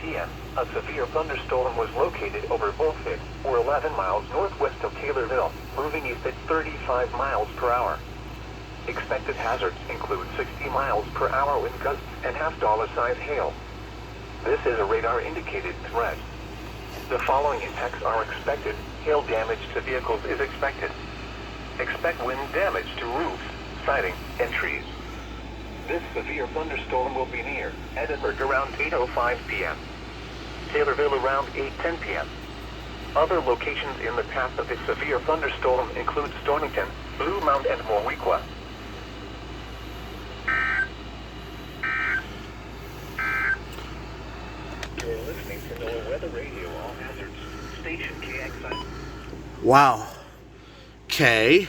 p.m., a severe thunderstorm was located over Bullfit, or 11 miles northwest of Taylorville, moving east at 35 miles per hour. Expected hazards include 60 miles per hour wind gusts and half-dollar-size hail. This is a radar-indicated threat. The following impacts are expected. Hail damage to vehicles is expected. Expect wind damage to roofs, siding, and trees. This severe thunderstorm will be near Edinburgh around 8:05 p.m. Taylorville around 8:10 p.m. Other locations in the path of this severe thunderstorm include Stonington, Blue Mount, and Moweaqua. You're listening to NOAA Weather Radio, all hazards. Station KXI. Wow. Okay.